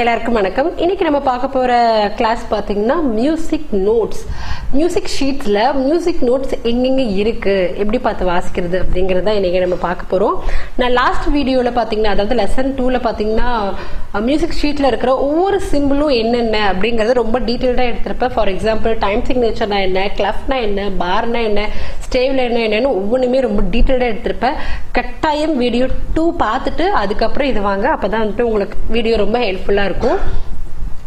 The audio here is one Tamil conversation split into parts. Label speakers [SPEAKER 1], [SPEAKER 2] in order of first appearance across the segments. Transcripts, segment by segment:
[SPEAKER 1] எல்லாருக்கும் வணக்கம். இன்னைக்கு நம்ம பார்க்க போற கிளாஸ் பாத்தீங்கன்னா மியூசிக் நோட்ஸ். மியூசிக் ஷீட்ஸ்ல மியூசிக் நோட்ஸ் எங்கெங்க இருக்கு, எப்படி பார்த்து வாசிக்கிறது அப்படிங்கறத இன்னைக்கு நம்ம பார்க்க போறோம். நான் லாஸ்ட் வீடியோல பாத்தீங்கன்னா, அதாவது லெசன் 2ல பாத்தீங்கன்னா மியூசிக் ஷீட்ல இருக்கிற ஒவ்வொரு சிம்பிளும் என்னென்ன அப்படிங்கறத ரொம்ப டீடைல்டா எடுத்திருப்பேன். ஃபார் எக்ஸாம்பிள் டைம் சிக்னேச்சர்னா என்ன, கிளஃப்னா என்ன, பார்னா என்ன, ஸ்டேவ்ல என்னன்னு ஒவ்வொன்றுமே ரொம்ப டீடைல்டா எடுத்திருப்பேன். கட்டாயம் வீடியோ 2 பார்த்துட்டு அதுக்கப்புறம் இது வாங்க, அப்பதான் வந்துட்டு உங்களுக்கு வீடியோ ரொம்ப ஹெல்ப்ஃபுல்லா இருக்கும்.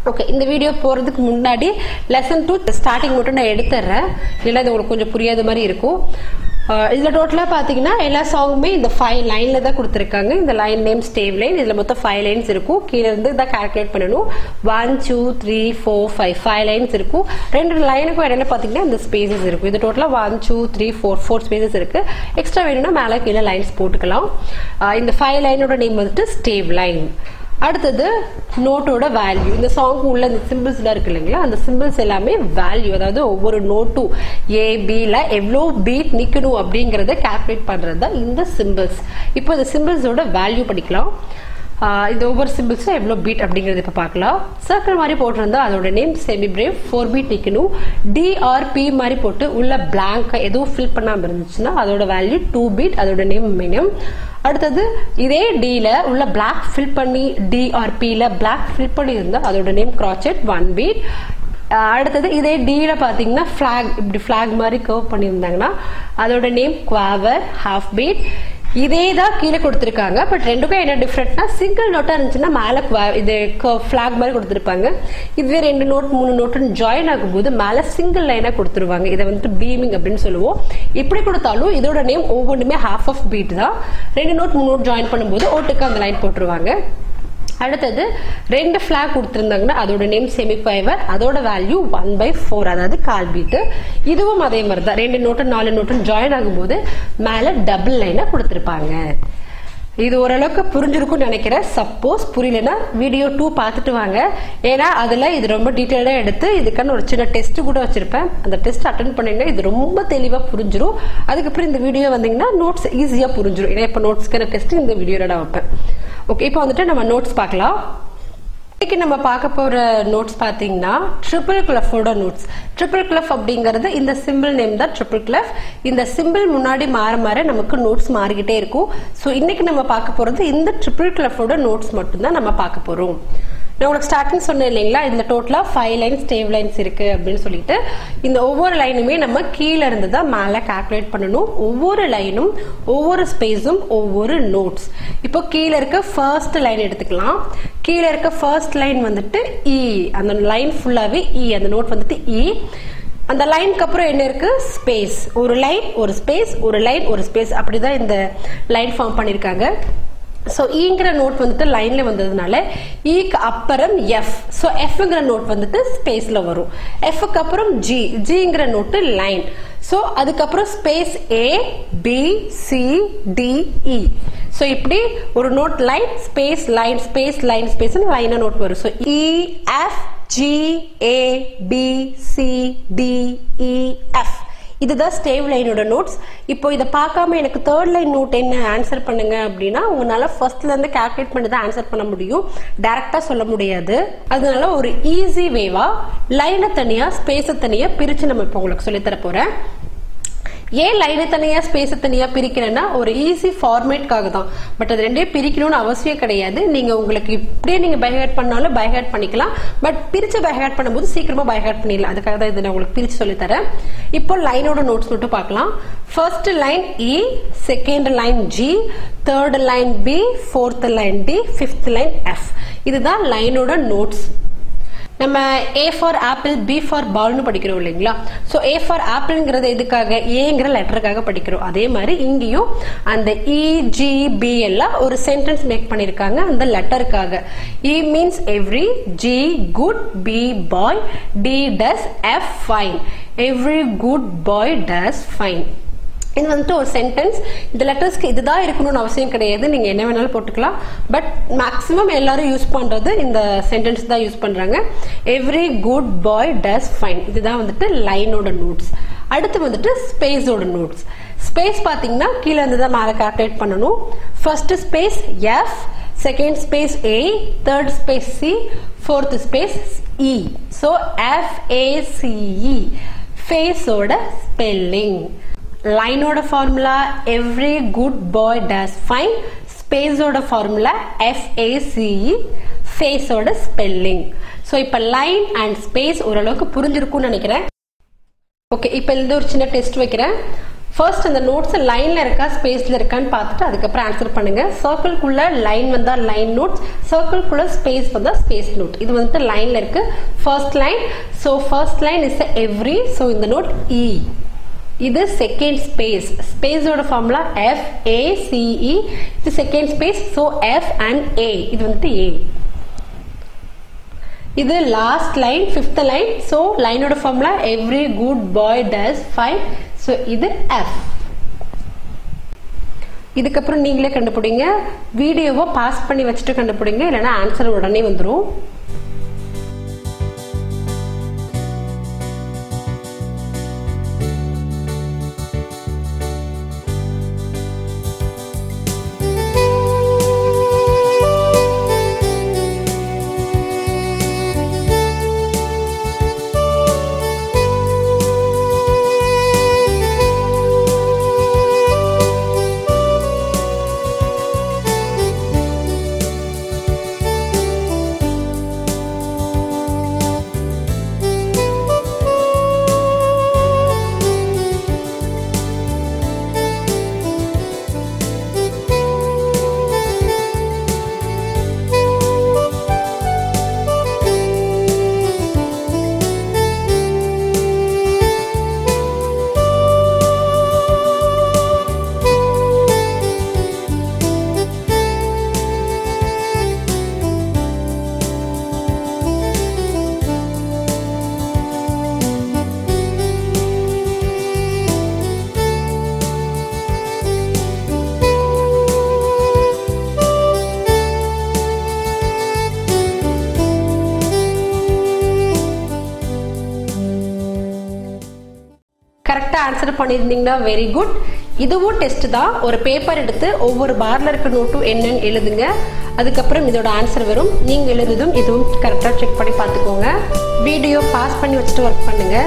[SPEAKER 1] ஓகே, இந்த வீடியோ போறதுக்கு முன்னாடி லெசன் 2 ஸ்டார்டிங் மட்டும் நான் எடுத்துறேன், இல்லைன்னா இது உங்களுக்கு கொஞ்சம் புரியாத மாதிரி இருக்கும். இதுல டோட்டலா பாத்தீங்கன்னா எல்லா சாங்குமே இந்த 5 லைன்ல தான் கொடுத்துருக்காங்க. இந்த லைன் நேம் ஸ்டேவ் லைன். இதுல மொத்தம் 5 லைன்ஸ் இருக்கும். கீழே இருந்து தான் கால்குலேட் பண்ணணும். 1 2 3 4 5 லைன்ஸ் இருக்கும். ரெண்டு லைனுக்கும் இடையில பாத்தீங்கன்னா இந்த ஸ்பேசஸ் இருக்கும். இது டோட்டலா 1 2 3 4 ஸ்பேசஸ் இருக்கு. எக்ஸ்ட்ரா வேணும்னா மேல கீழே லைன்ஸ் போட்டுக்கலாம். இந்த 5 லைனோட நேம் வந்துட்டு ஸ்டேவ் லைன். அடுத்தது நோட்டோட வேல்யூ. இந்த சாங் உள்ள இந்த சிம்பிள்ஸ் இருக்கு இல்லைங்களா, அந்த சிம்பிள்ஸ் எல்லாமே வேல்யூ, அதாவது ஒவ்வொரு நோட்டும் ஏபில எவ்வளோ பீட் நிக்கணும் அப்படிங்கறத கால்குலேட் பண்றது தான் இந்த சிம்பிள்ஸ். இப்போ இந்த சிம்பிள்ஸோட வேல்யூ படிக்கலாம். இந்த ஒவ்வொரு சிம்பிள்ஸும் எவ்வளோ பீட் அப்படிங்கறது இப்ப பார்க்கலாம். சர்க்கிள் மாதிரி போட்டிருந்தா அதோட நேம் செமி பிரேவ், 4 பீட் நிக்கணும். டிஆர்பி மாதிரி போட்டு உள்ள பிளாங்க் எதுவும் ஃபில் பண்ணாம இருந்துச்சுன்னா அதோட வேல்யூ 2 பீட், அதோட நேம் மினிமம். அடுத்தது இதே டில உள்ள பிளாக் ஃபில் பண்ணி டிஆர்பில பிளாக் ஃபில் பண்ணி இருந்தா அதோட நேம் கிராச்செட், 1 பீட். அடுத்தது இதே டில பாத்தீங்கன்னா பிளாக், இப்படி பிளாக் மாதிரி கர்வ் பண்ணியிருந்தாங்கன்னா அதோட நேம் குவாவர், 1/2 பீட். இதே தான் கீழே கொடுத்துருக்காங்க. பட் ரெண்டுக்கும் என்ன டிஃபரெண்ட்னா, சிங்கிள் நோட்டா இருந்துச்சுன்னா மேல இது பிளாக் மாதிரி கொடுத்துருப்பாங்க. இதுவே 2 நோட் 3 நோட்டுன்னு ஜாயின் ஆகும்போது மேல சிங்கிள் லைனா கொடுத்துருவாங்க. இதை வந்துட்டு பீமிங் அப்படின்னு சொல்லுவோம். இப்படி கொடுத்தாலும் இதோட நேம் ஒவ்வொன்றுமே 1/2 பீட் தான். 2 நோட் 3 நோட் ஜாயின் பண்ணும்போது ஓட்டுக்கு அந்த லைன் போட்டுருவாங்க. அடுத்தது 2 பிளாக் கொடுத்திருந்தாங்கன்னா அதோட நேம் செமி குவைவர், அதோட வேல்யூ 1/4, அதாவது 1/4 பீட். இதுவும் அதே மாதிரி தான். 2 நோட்டு 4 நோட்டு ஜாயின் ஆகும்போது மேல டபுள் லைனா கொடுத்திருப்பாங்க. இது ஓரளவுக்கு புரிஞ்சிருக்கும் நினைக்கிறேன். சப்போஸ் புரியலன்னா வீடியோ 2 பார்த்துட்டு வாங்க. ஏன்னா அதுல இது ரொம்ப டீட்டெயிலா எடுத்து இதுக்கான ஒரு சின்ன டெஸ்ட் கூட வச்சிருப்பேன். அந்த டெஸ்ட் அட்டென்ட் பண்ணீங்கன்னா இது ரொம்ப தெளிவா புரிஞ்சிடும். அதுக்கப்புறம் இந்த வீடியோ வந்தீங்கன்னா நோட்ஸ் ஈஸியா புரிஞ்சிடும். ஏன்னா இப்ப நோட்ஸ்க்கான டெஸ்ட் இந்த வீடியோல நான் வைப்பேன். ஓகே, இப்போ வந்துட்டு நம்ம நோட்ஸ் பார்க்கலாம். இன்னைக்கு நம்ம பார்க்க போற நோட்ஸ் பாத்தீங்கன்னா ட்ரிபிள் கிளஃபோட நோட்ஸ். ட்ரிபிள் கிளஃப் அப்படிங்கிறது இந்த சிம்பிள் நேம் தான் ட்ரிபிள் கிளஃப். இந்த சிம்பிள் முன்னாடி மாற மாற நமக்கு நோட்ஸ் மாறிக்கிட்டே இருக்கும். ஸோ இன்னைக்கு நம்ம பார்க்க போறது இந்த ட்ரிபிள் கிளஃபோட நோட்ஸ் மட்டும் தான் நம்ம பார்க்க போறோம். நான் உங்களுக்கு ஸ்டார்டிங் சொன்னேன் இல்லைங்களா, இதுல டோட்டலா 5 லைன்ஸ் ஸ்டேவ் லைன்ஸ் இருக்கு அப்படின்னு சொல்லிட்டு, இந்த ஒவ்வொரு லைனுமே நம்ம கீழே இருந்து தான் மேல கால்குலேட் பண்ணணும். ஒவ்வொரு லைனும் ஒவ்வொரு ஸ்பேஸும் ஒவ்வொரு நோட்ஸ். இப்போ கீழே இருக்க ஃபர்ஸ்ட் லைன் எடுத்துக்கலாம். கீழே இருக்க ஃபர்ஸ்ட் லைன் வந்துட்டு இ, அந்த லைன் ஃபுல்லாவே இ, அந்த நோட் வந்துட்டு இ. அந்த லைனுக்கு அப்புறம் என்ன இருக்கு, ஸ்பேஸ். ஒரு லைன் ஒரு ஸ்பேஸ், ஒரு லைன் ஒரு ஸ்பேஸ், அப்படிதான் இந்த லைன் ஃபார்ம் பண்ணிருக்காங்க. சோ ஈங்கிற நோட் வந்துட்டு லைன்ல வந்ததுனால ஈக்கு அப்புறம் எஃப். சோ எஃப்ங்கிற நோட் வந்துட்டு ஸ்பேஸ்ல வரும். எஃப்க்கு அப்புறம் ஜி, ஜிங்கிற நோட்டு லைன். சோ அதுக்கப்புறம் space A B C D E. So இப்படி ஒரு note line space line space line space லைனா நோட் வரும். So E F G A B C D E F. இதுதான் ஸ்டேவ் லைனோட நோட்ஸ். இப்போ இதை பார்க்காம எனக்கு தேர்ட் லைன் நோட் என்ன ஆன்சர் பண்ணுங்க அப்படின்னா உங்களால ஃபர்ஸ்ட்ல இருந்து கால்குலேட் பண்ணி தான் ஆன்சர் பண்ண முடியும். டைரக்டா சொல்ல முடியாது. அதனால ஒரு ஈஸி வேவா லைனை தனியா ஸ்பேஸை தனியா பிரிச்சு நம்ம இப்போ உங்களுக்கு சொல்லி தர போறேன். ஏன் லைனை தனியா ஸ்பேஸ் தனியா பிரிக்கிறேன்னா ஒரு ஈஸி ஃபார்மேட்காக தான். பட் அது ரெண்டே பிரிக்கணும்னு அவசியம் கிடையாது. நீங்க உங்களுக்கு இப்படியே நீங்க பைஹார்ட் பண்ணாலும் பைஹார்ட் பண்ணிக்கலாம். பட் பிரிச்சு பைஹார்ட் பண்ணும்போது சீக்கிரமா பைஹார்ட் பண்ணிடலாம். அதுக்காக தான் இதை நான் உங்களுக்கு பிரிச்சு சொல்லி தரேன். இப்போ லைனோட நோட்ஸ் மட்டும் பார்க்கலாம். First line E, second line G, third line B, fourth line D, fifth line F. இதுதான் லைனோட நோட்ஸ். நம்ம A for apple, B for பால்னு படிக்கிறோம் இல்லைங்களா. ஸோ ஏ ஃபார் ஆப்பிள்ங்கிறது எதுக்காக, ஏங்கிற லெட்டருக்காக படிக்கிறோம். அதே மாதிரி இங்கேயும் அந்த இ ஜி பி எல்லாம் ஒரு சென்டென்ஸ் மேக் பண்ணிருக்காங்க அந்த லெட்டருக்காக. E means every, G good, B boy, D does, F fine. Every good boy does fine. இது வந்துட்டு ஒரு சென்டென்ஸ். இந்த லெட்டர்ஸ்க்கு இதுதான் இருக்கணும்னு அவசியம் கிடையாது. நீங்க என்ன வேணாலும் போட்டுக்கலாம். பட் மேக்சிமம் எல்லாரும் யூஸ் பண்றது இந்த சென்டென்ஸ் தான் யூஸ் பண்றாங்க. Every good boy does fine. இதுதான் வந்துட்டு லைனோட நோட்ஸ். அடுத்து வந்துட்டு ஸ்பேஸோட நோட்ஸ். ஸ்பேஸ் பாத்தீங்கன்னா கீழே இருந்து தான் மேல கால்குலேட் பண்ணணும். First space F, second space A, third space C, fourth space E. So FACE, face oda spelling. Line oda formula, every good boy does fine. Space oda formula, FACE, face oda spelling. So இப்ப line and space ஓரளவுக்கு புரிஞ்சிருக்கும்னு நினைக்கிறேன். ஓகே, இப்போ இந்த ஒரு சின்ன டெஸ்ட் வைக்கிறேன். ஃபர்ஸ்ட் அந்த நோட்ஸ் லைன்ல இருக்கா ஸ்பேஸ்ல இருக்கான்னு பார்த்துட்டு அதுக்கப்புறம் ஆன்சர் பண்ணுங்க. சர்க்கிள்குள்ள லைன் வந்தா லைன் நோட்ஸ், சர்க்கிள்குள்ள ஸ்பேஸ் வந்தா ஸ்பேஸ் நோட். இது வந்துட்டு லைன்ல இருக்கு first line. So first line is every. So இந்த நோட் இ. இது செகண்ட் ஸ்பேஸ். ஸ்பேஸோட ஃபார்முலா FACE. இது second space. So F and A. இது வந்துட்டு A. இது last line, fifth line. So லைனோட formula every good boy does fine. So இது F. இதுக்கப்புறம் நீங்களே கண்டுபிடிங்க. வீடியோவை பாஸ் பண்ணி வச்சுட்டு கண்டுபிடிங்க, இல்லைன்னா ஆன்சர் உடனே வந்துடும். கரெக்டா ஆன்சர் பண்ணிருந்தீங்கன்னா வெரி குட். இதுவும் டெஸ்ட் தான். ஒரு பேப்பர் எடுத்து ஒவ்வொரு பார்ல இருக்க நோட்டும் என்னன்னு எழுதுங்க. அதுக்கப்புறம் இதோட ஆன்சர் வரும். நீங்க எழுதுதும் இதுவும் கரெக்டா செக் பண்ணி பார்த்துக்கோங்க. வீடியோ பாஸ் பண்ணி வச்சுட்டு ஒர்க் பண்ணுங்க.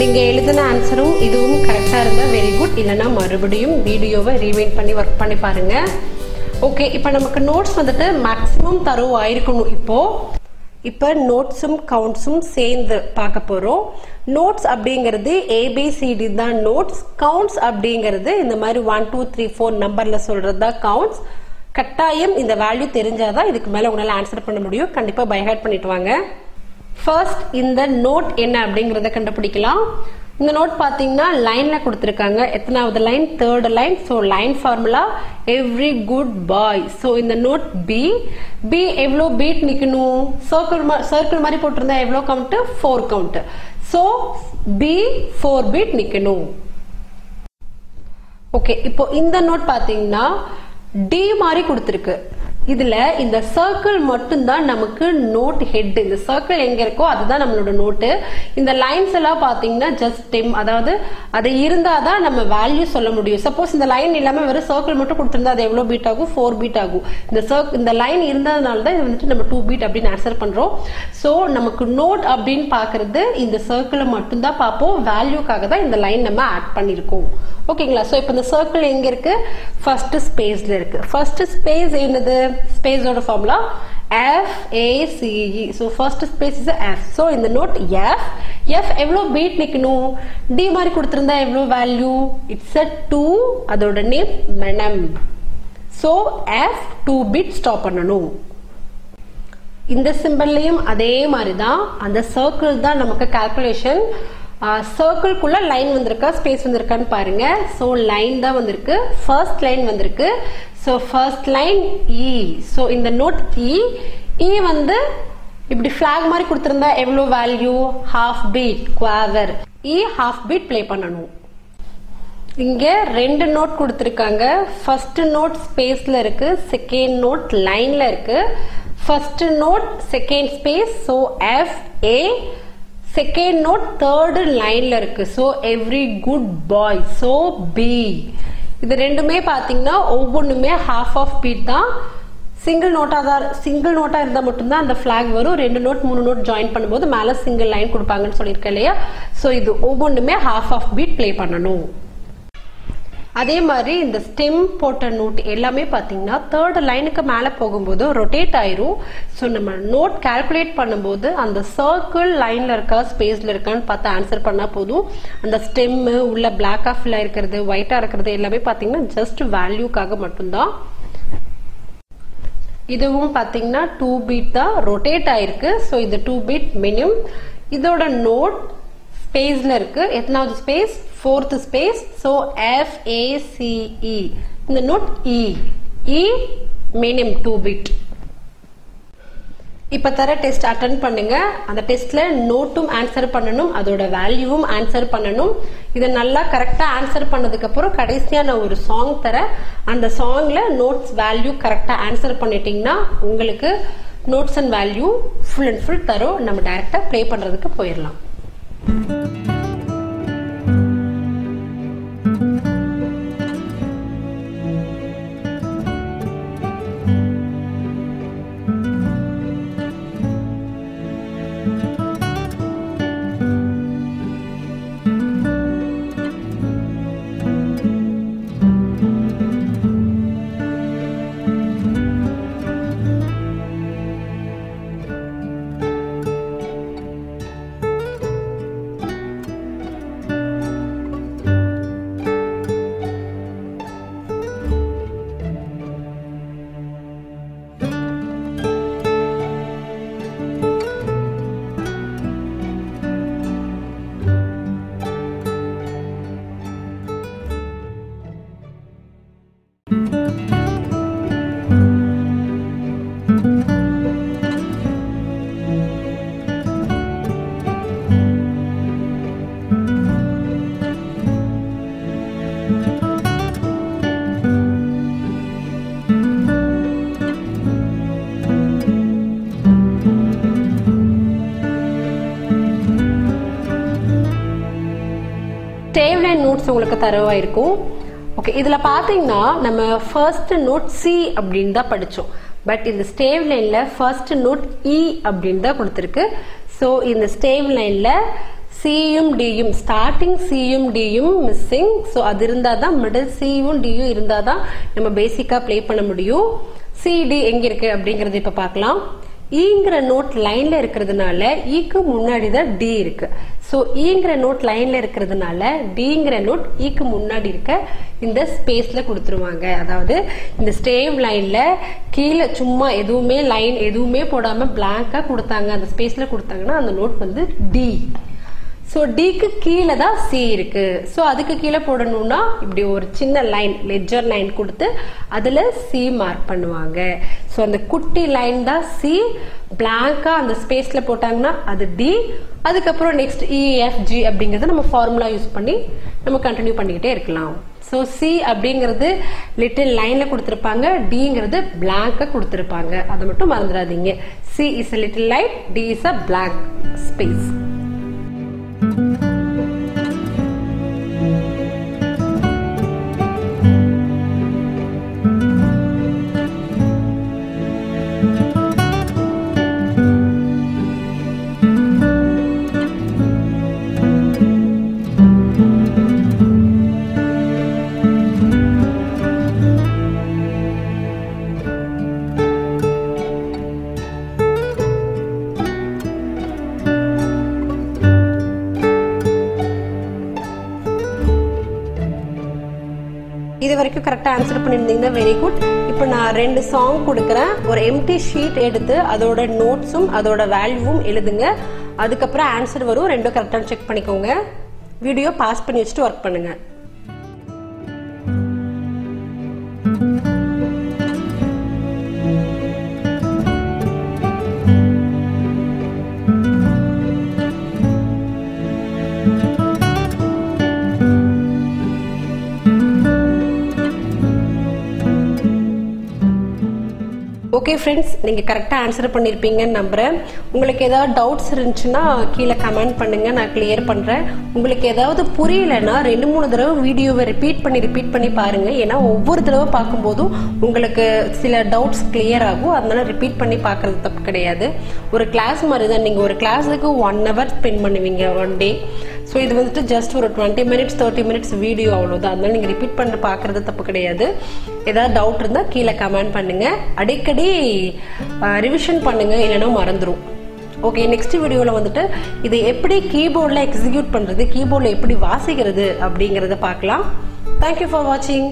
[SPEAKER 1] நீங்க எழுதின ஆன்சரும் இதுவும் கரெக்டா இருந்தா வெரி குட். இல்லைன்னா மறுபடியும் வீடியோவை ரீவைண்ட் பண்ணி ஒர்க் பண்ணி பாருங்க. ஓகே, இப்போ நமக்கு நோட்ஸ் வந்துட்டு மேக்ஸிமம் தரவு ஆயிருக்கணும். இப்போ நோட்ஸும் கவுண்ட்ஸும் சேர்ந்து பார்க்க போறோம். நோட்ஸ் அப்படிங்கிறது ABCD தான் நோட்ஸ். கவுண்ட்ஸ் அப்படிங்கிறது இந்த மாதிரி 1 2 3 4 நம்பர்ல சொல்றது தான் கவுண்ட்ஸ். கட்டாயம் இந்த வேல்யூ தெரிஞ்சாதான் இதுக்கு மேல உங்களால ஆன்சர் பண்ண முடியும். கண்டிப்பா பை ஹார்ட் பண்ணிட்டு வாங்க. ஃபர்ஸ்ட் இந்த நோட் என்ன அப்படிங்கறத கண்டுபிடிக்கலாம். இந்த நோட் பாத்தீங்கன்னா லைன்ல கொடுத்திருக்காங்க. எத்தனாவது line? Third line. So line formula every good boy. So இந்த நோட் பி எவ்வளவு பீட் நிக்கணும்? சர்க்கிள் மாதிரி போட்டிருந்தா எவ்வளவு count? 4 count. So B 4 beat நிக்கணும். ஓகே, இப்போ இந்த நோட் பாத்தீங்கன்னா டி மாதிரி கொடுத்திருக்கு. இதுல இந்த சர்க்கிள் மட்டும் தான் நமக்கு நோட் ஹெட். இந்த சர்க்கிள் எங்க இருக்கோ அதுதான் நம்மளோட நோட்டு. இந்த லைன்ஸ் எல்லாம் பாத்தீங்கன்னா ஜஸ்ட் டெம், அதாவது அது இருந்தாதான் நம்ம வேல்யூ சொல்ல முடியும். சப்போஸ் இந்த லைன் இல்லாம வெறும் சர்க்கிள் மட்டும் கொடுத்திருந்தா அது எவ்வளவு பீட் ஆகும்? 4 பீட் ஆகும். இந்த லைன் இருந்ததுனால தான் இது வந்துட்டு நம்ம 2 பீட் அப்படின்னு ஆன்சர் பண்றோம். சோ நமக்கு நோட் அப்படின்னு பாக்குறது இந்த சர்க்கிளை மட்டும் தான் பார்ப்போம். வேல்யூக்காக தான் இந்த லைன் நம்ம ஆட் பண்ணிருக்கோம். ஓகேங்களா? சோ இப்போ இந்த சர்க்கிள் எங்க இருக்கு? ஃபர்ஸ்ட் ஸ்பேஸ்ல இருக்கு. ஃபர்ஸ்ட் ஸ்பேஸ் என்னது? ஸ்பேஸோட formula FACE. so first space is F. so in the note F எவ்வளவு பீட் நிக்கணும்? D மாதிரி கொடுத்திருந்தா எவ்வளவு வேல்யூ? it's a 2. அதோட name minim. so F 2 beat stop பண்ணணும். இந்த சிம்பல்லையும் அதே மாதிரி தான். அந்த சர்க்கிள் தான் நமக்கு கால்குலேஷன். சர்க்கிள்குள்ள லைன் வந்திருக்கா ஸ்பேஸ் வந்திருக்கான்னு பாருங்க. சோ லைன் தான் வந்திருக்கு. ஃபர்ஸ்ட் லைன் வந்திருக்கு. So first line E. So இந்த நோட் E வந்து இப்படி பிளாக் மாதிரி கொடுத்திருந்தா எவ்வளவு value? Half beat, quaver. E half beat play பண்ணணும். இங்க ரெண்டு நோட் கொடுத்திருக்காங்க. ஃபர்ஸ்ட் நோட் ஸ்பேஸ்ல இருக்கு, செகண்ட் நோட் லைன்ல இருக்கு. First note second space. So F A. Second note third லைன்ல இருக்கு. So every good boy, so B. இது ரெண்டுமே பாத்தீங்கன்னா ஒவ்வொன்றுமே ஹாஃப் ஆஃப் பீட் தான். சிங்கிள் நோட்டா இருந்தா மட்டும்தான் அந்த ஃபிளாக் வரும். 2 நோட் 3 நோட் ஜாயின் பண்ணும்போது மேல சிங்கிள் லைன் கொடுப்பாங்கன்னு சொல்லியிருக்கேன் இல்லையா. ஸோ இது ஒவ்வொன்றுமே ஹாஃப் ஆஃப் பீட் பிளே பண்ணணும். அதே மாதிரி இந்த ஸ்டெம் போட்ட நோட் எல்லாமே பாத்தீங்கன்னா தேர்ட் லைனுக்கு மேல போகும்போது ரொட்டேட் ஆயிரும். ஸோ நம்ம நோட் கால்குலேட் பண்ணும்போது அந்த சர்க்கிள் லைன்ல இருக்கா ஸ்பேஸ்ல இருக்கான்னு பார்த்து ஆன்சர் பண்ணா போதும். அந்த ஸ்டெம் உள்ள பிளாக்கா ஃபில் இருக்கிறது ஒயிட்டா இருக்கிறது எல்லாமே பாத்தீங்கன்னா ஜஸ்ட் வேல்யூக்காக மட்டும்தான். இதுவும் பாத்தீங்கன்னா 2 பீட் தான் ரொட்டேட் ஆயிருக்கு. ஸோ இது 2 பீட் மினிமம். இதோட நோட் ஸ்பேஸ்ல இருக்கு. எத்தனாவது space? 4th space. So FACE. இந்த நோட் E மினிமம் 2 பீட். இப்ப தர டெஸ்ட் அட்டெண்ட் பண்ணுங்க. அந்த டெஸ்ட்ல நோட்டும் ஆன்சர் பண்ணணும், அதோட வேல்யூவும் ஆன்சர் பண்ணணும். இதை நல்லா கரெக்டா ஆன்சர் பண்ணதுக்கு அப்புறம் கடைசியா நான் ஒரு சாங் தர, அந்த சாங்ல நோட்ஸ் வேல்யூ கரெக்டா ஆன்சர் பண்ணிட்டீங்கன்னா உங்களுக்கு notes and value full and full தரும். நம்ம டைரக்டா ப்ளே பண்றதுக்கு போயிடலாம். ஸ்டேவ் லைன் நோட்ஸ் உங்களுக்கு தரவா இருக்கும். ஓகே, இதுல பாத்தீங்கன்னா நம்ம ஃபர்ஸ்ட் நோட் சி அப்படின்னு தான் படிச்சோம். பட் இந்த ஸ்டேவ் லைன்ல ஃபர்ஸ்ட் நோட் இ அப்படின்னு தான் கொடுத்துருக்கு. ஸோ இந்த ஸ்டேவ் லைன்ல சியும் டியும் ஸ்டார்டிங் சியும் டியும் மிஸ்ஸிங். ஸோ அது இருந்தாதான் மிடில் சியும் டியும் இருந்தாதான் நம்ம பேசிக்கா பிளே பண்ண முடியும். சிடி எங்க இருக்கு அப்படிங்கறது இப்ப பார்க்கலாம். ஈங்கிற நோட் லைன்ல இருக்கிறதுனால ஈக்கு முன்னாடி தான் டி இருக்கு. ஸோ ஈங்கிற நோட் லைன்ல இருக்கிறதுனால டிங்கிற நோட் ஈக்கு முன்னாடி இருக்க இந்த ஸ்பேஸ்ல கொடுத்துருவாங்க. அதாவது இந்த ஸ்டேவ் லைன்ல கீழே சும்மா எதுவுமே லைன் எதுவுமே போடாம பிளாங்கா கொடுத்தாங்க, அந்த ஸ்பேஸ்ல கொடுத்தாங்கன்னா அந்த நோட் வந்து டி. ஸோ டிக்கு கீழே தான் சி இருக்கு. ஸோ அதுக்கு கீழே போடணும்னா இப்படி ஒரு சின்ன லைன் லெட்ஜர் லைன் கொடுத்து அதுல சி மார்க் பண்ணுவாங்க. ஸோ அந்த குட்டி லைன் தான் சி, பிளாங்கா அந்த ஸ்பேஸ்ல போட்டாங்கன்னா அது டி. அதுக்கப்புறம் நெக்ஸ்ட் இஎஃப்ஜி அப்படிங்கறத நம்ம ஃபார்முலா யூஸ் பண்ணி நம்ம கண்டினியூ பண்ணிக்கிட்டே இருக்கலாம். ஸோ சி அப்படிங்கிறது லிட்டில் லைன்ல கொடுத்திருப்பாங்க, டிங்கிறது பிளாங்கா கொடுத்திருப்பாங்க. அதை மட்டும் மறந்துடாதீங்க. C is a little line, D is a blank space. இது வரைக்கும் கரெக்டா ஆன்சர் பண்ணிருந்தீங்கன்னா வெரி குட். இப்போ நான் 2 சாங் கொடுக்குறேன். ஒரு எம்டி ஷீட் எடுத்து அதோட நோட்ஸும் அதோட வேல்யூவும் எழுதுங்க. அதுக்கப்புறம் ஆன்சர் வரும். ரெண்டும் கரெக்டா செக் பண்ணிக்கோங்க. வீடியோ பாஸ் பண்ணி வச்சுட்டு ஒர்க் பண்ணுங்க. ஓகே ஃப்ரெண்ட்ஸ், நீங்கள் கரெக்டாக ஆன்சர் பண்ணியிருப்பீங்கன்னு நம்புகிறேன். உங்களுக்கு ஏதாவது டவுட்ஸ் இருந்துச்சுன்னா கீழே கமெண்ட் பண்ணுங்கள், நான் கிளியர் பண்ணுறேன். உங்களுக்கு ஏதாவது புரியலைன்னா 2-3 தடவை வீடியோவை ரிப்பீட் பண்ணி பாருங்கள். ஏன்னா ஒவ்வொரு தடவை பார்க்கும்போதும் உங்களுக்கு சில டவுட்ஸ் கிளியர் ஆகும். அதனால ரிப்பீட் பண்ணி பார்க்குறது தப்பு கிடையாது. ஒரு கிளாஸ் மாதிரி தான். நீங்கள் ஒரு கிளாஸுக்கு 1 hour ஸ்பெண்ட் பண்ணுவீங்க ஒன் டே. ஸோ இது வந்துட்டு ஜஸ்ட் ஒரு 20 minutes 30 minutes வீடியோ அவ்வளோதான். அதனால நீங்கள் ரிப்பீட் பண்ணி பார்க்குறது தப்பு கிடையாது. ஏதாவது டவுட் இருந்தால் கீழே கமெண்ட் பண்ணுங்கள். அடிக்கடி ரிவிஷன் பண்ணுங்கள், இல்லைன்னா மறந்துடும். ஓகே, நெக்ஸ்ட் வீடியோவில் வந்துட்டு இது எப்படி கீபோர்டில் எக்ஸிக்யூட் பண்ணுறது, கீபோர்டில் எப்படி வாசிக்கிறது அப்படிங்கிறத பார்க்கலாம். தேங்க்யூ ஃபார் வாட்சிங்.